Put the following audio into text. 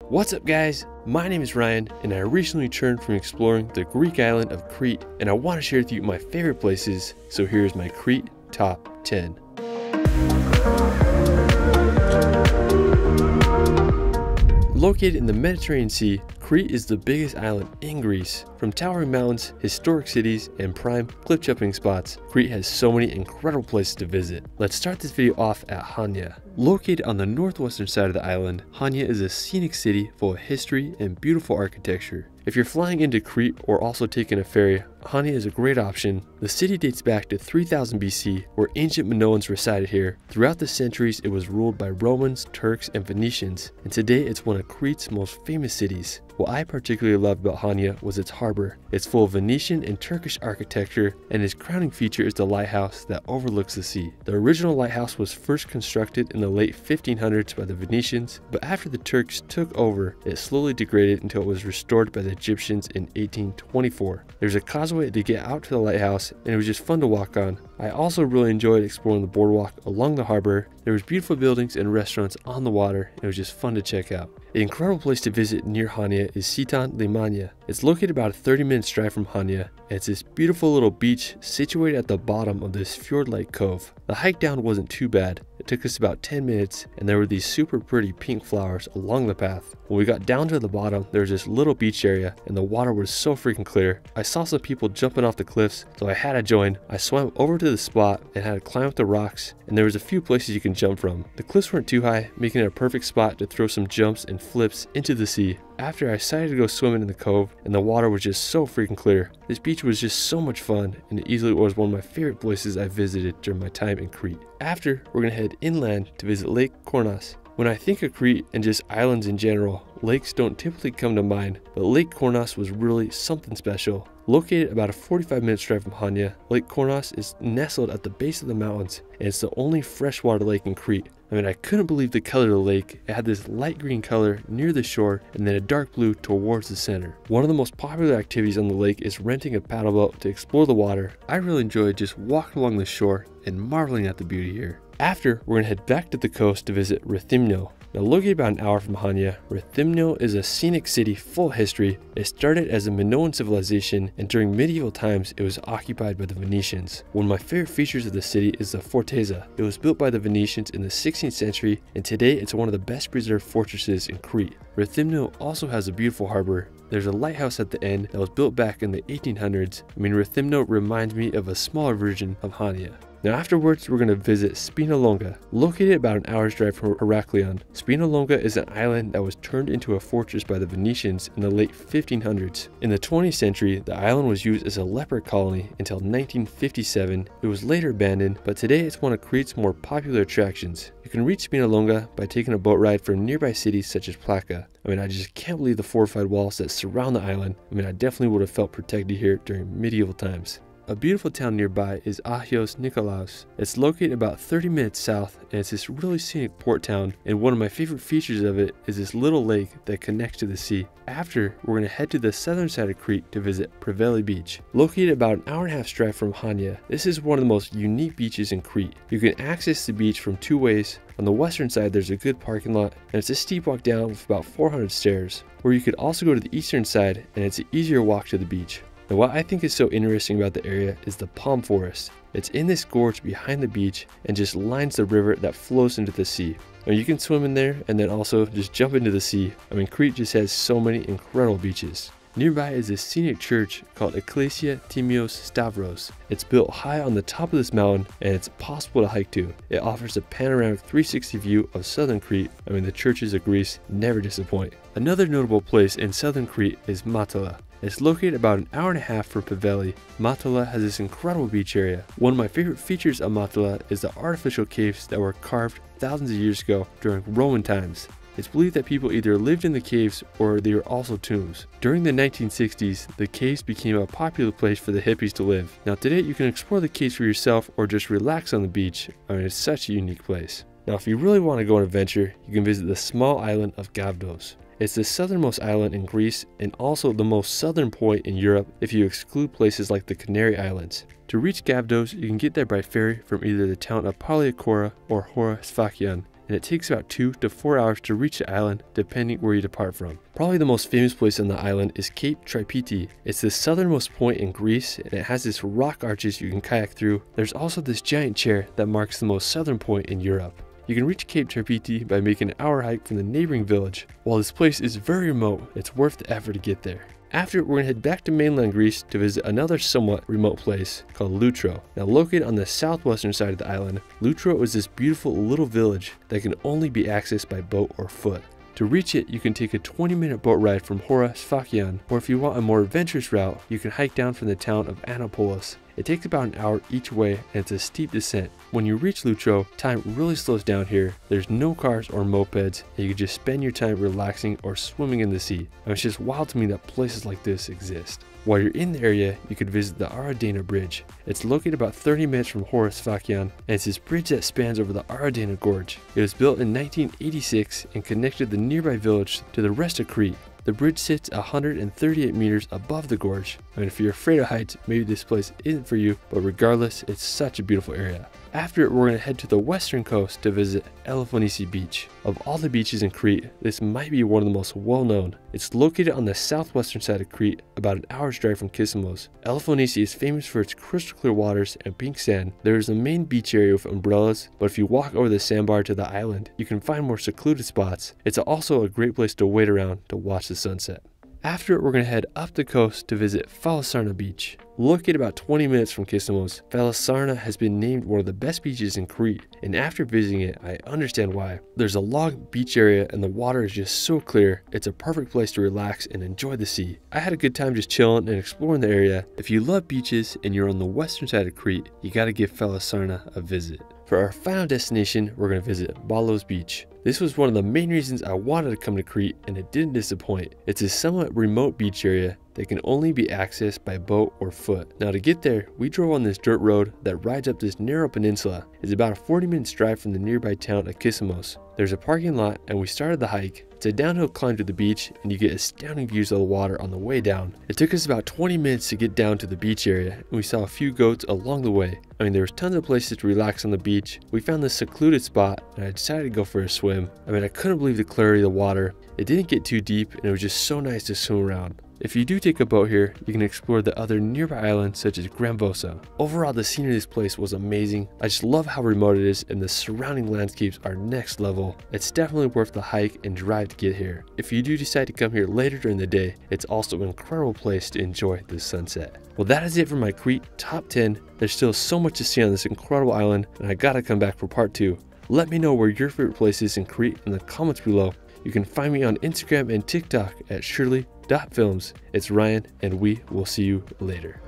What's up guys, my name is Ryan and I recently returned from exploring the Greek island of Crete and I want to share with you my favorite places, so here's my Crete top 10. Located in the Mediterranean Sea, Crete is the biggest island in Greece. From towering mountains, historic cities, and prime cliff jumping spots, Crete has so many incredible places to visit. Let's start this video off at Chania. Located on the northwestern side of the island, Chania is a scenic city full of history and beautiful architecture. If you're flying into Crete or also taking a ferry, Chania is a great option. The city dates back to 3000 BC, where ancient Minoans resided here. Throughout the centuries, it was ruled by Romans, Turks, and Venetians, and today it's one of Crete's most famous cities. What I particularly loved about Chania was its harbor. It's full of Venetian and Turkish architecture, and its crowning feature is the lighthouse that overlooks the sea. The original lighthouse was first constructed in the late 1500s by the Venetians, but after the Turks took over, it slowly degraded until it was restored by the Egyptians in 1824. There's a causeway to get out to the lighthouse, and it was just fun to walk on. I also really enjoyed exploring the boardwalk along the harbor. There was beautiful buildings and restaurants on the water, and it was just fun to check out. An incredible place to visit near Chania is Seitan Limania. It's located about a 30-minute drive from Chania, and it's this beautiful little beach situated at the bottom of this fjord-like cove. The hike down wasn't too bad. It took us about 10 minutes, and there were these super pretty pink flowers along the path. When we got down to the bottom, there was this little beach area, and the water was so freaking clear. I saw some people jumping off the cliffs, so I had to join. I swam over to the spot and had to climb up the rocks, and there was a few places you can jump from. The cliffs weren't too high, making it a perfect spot to throw some jumps and flips into the sea. After, I decided to go swimming in the cove, and the water was just so freaking clear. This beach was just so much fun, and it easily was one of my favorite places I visited during my time in Crete. After, we're going to head inland to visit Lake Kournas. When I think of Crete and just islands in general, lakes don't typically come to mind, but Lake Kournas was really something special. Located about a 45-minute drive from Chania, Lake Kournas is nestled at the base of the mountains, and it's the only freshwater lake in Crete. I mean, I couldn't believe the color of the lake. It had this light green color near the shore and then a dark blue towards the center. One of the most popular activities on the lake is renting a paddle boat to explore the water. I really enjoyed just walking along the shore and marveling at the beauty here. After, we're going to head back to the coast to visit Rethymno. Now, located about an hour from Chania, Rethymno is a scenic city full of history. It started as a Minoan civilization, and during medieval times, it was occupied by the Venetians. One of my favorite features of the city is the Fortezza. It was built by the Venetians in the 16th century, and today it's one of the best preserved fortresses in Crete. Rethymno also has a beautiful harbor. There's a lighthouse at the end that was built back in the 1800s. I mean, Rethymno reminds me of a smaller version of Chania. Now afterwards, we're going to visit Spinalonga. Located about an hour's drive from Heraklion, Spinalonga is an island that was turned into a fortress by the Venetians in the late 1500s. In the 20th century, the island was used as a leper colony until 1957. It was later abandoned, but today it's one of Crete's more popular attractions. You can reach Spinalonga by taking a boat ride from nearby cities such as Plaka. I mean, I just can't believe the fortified walls that surround the island. I mean, I definitely would have felt protected here during medieval times. A beautiful town nearby is Agios, Nikolaos. It's located about 30 minutes south, and it's this really scenic port town, and one of my favorite features of it is this little lake that connects to the sea. After, we're going to head to the southern side of Crete to visit Preveli Beach. Located about an hour and a half drive from Chania, this is one of the most unique beaches in Crete. You can access the beach from two ways. On the western side, there's a good parking lot, and it's a steep walk down with about 400 stairs. Or you could also go to the eastern side, and it's an easier walk to the beach. Now, what I think is so interesting about the area is the palm forest. It's in this gorge behind the beach and just lines the river that flows into the sea. Now, you can swim in there and then also just jump into the sea. I mean, Crete just has so many incredible beaches. Nearby is a scenic church called Ecclesia Timios Stavros. It's built high on the top of this mountain, and it's possible to hike to. It offers a panoramic 360 view of southern Crete. I mean, the churches of Greece never disappoint. Another notable place in southern Crete is Matala. It's located about an hour and a half from Preveli. Matala has this incredible beach area. One of my favorite features of Matala is the artificial caves that were carved thousands of years ago during Roman times. It's believed that people either lived in the caves or they were also tombs. During the 1960s, the caves became a popular place for the hippies to live. Now today, you can explore the caves for yourself or just relax on the beach. I mean, it's such a unique place. Now, if you really want to go on an adventure, you can visit the small island of Gavdos. It's the southernmost island in Greece and also the most southern point in Europe if you exclude places like the Canary Islands. To reach Gavdos, you can get there by ferry from either the town of Poliakora or Hora Sfakian. and it takes about 2 to 4 hours to reach the island depending where you depart from. Probably the most famous place on the island is Cape Tripiti. It's the southernmost point in Greece, and it has this rock arches you can kayak through. There's also this giant chair that marks the most southern point in Europe. You can reach Cape Tripiti by making an hour hike from the neighboring village. While this place is very remote, it's worth the effort to get there. After, we're going to head back to mainland Greece to visit another somewhat remote place called Lutro. Now, located on the southwestern side of the island, Lutro is this beautiful little village that can only be accessed by boat or foot. To reach it, you can take a 20-minute boat ride from Hora Sfakion, or if you want a more adventurous route, you can hike down from the town of Anapolis. It takes about an hour each way, and it's a steep descent. When you reach Lutro, time really slows down here. There's no cars or mopeds, and you can just spend your time relaxing or swimming in the sea. And it's just wild to me that places like this exist. While you're in the area, you could visit the Aradena Bridge. It's located about 30 minutes from Hora Sfakion, and it's this bridge that spans over the Aradena Gorge. It was built in 1986 and connected the nearby village to the rest of Crete. The bridge sits 138 meters above the gorge. I mean, if you're afraid of heights, maybe this place isn't for you, but regardless, it's such a beautiful area. After it, we're going to head to the western coast to visit Elafonissi Beach. Of all the beaches in Crete, this might be one of the most well-known. It's located on the southwestern side of Crete, about an hour's drive from Kissamos. Elafonissi is famous for its crystal clear waters and pink sand. There is a main beach area with umbrellas, but if you walk over the sandbar to the island, you can find more secluded spots. It's also a great place to wait around to watch the sunset. After it, we're going to head up the coast to visit Falasarna Beach. Located about 20 minutes from Kissamos, Falasarna has been named one of the best beaches in Crete, and after visiting it, I understand why. There's a log beach area and the water is just so clear, it's a perfect place to relax and enjoy the sea. I had a good time just chilling and exploring the area. If you love beaches and you're on the western side of Crete, you gotta give Falasarna a visit. For our final destination, we're going to visit Balos Beach. This was one of the main reasons I wanted to come to Crete, and it didn't disappoint. It's a somewhat remote beach area that can only be accessed by boat or foot. Now, to get there, we drove on this dirt road that rides up this narrow peninsula. It's about a 40-minute drive from the nearby town of Kissamos. There's a parking lot, and we started the hike. It's a downhill climb to the beach, and you get astounding views of the water on the way down. It took us about 20 minutes to get down to the beach area, and we saw a few goats along the way. I mean, there was tons of places to relax on the beach. We found this secluded spot, and I decided to go for a swim. I mean, I couldn't believe the clarity of the water. It didn't get too deep, and it was just so nice to swim around. If you do take a boat here, you can explore the other nearby islands such as Gavdos. Overall, the scenery of this place was amazing. I just love how remote it is, and the surrounding landscapes are next level. It's definitely worth the hike and drive to get here. If you do decide to come here later during the day, it's also an incredible place to enjoy the sunset. Well, that is it for my Crete top 10. There's still so much to see on this incredible island, and I gotta come back for part 2. Let me know where your favorite place is in Crete in the comments below. You can find me on Instagram and TikTok at shirley.films. It's Ryan, and we will see you later.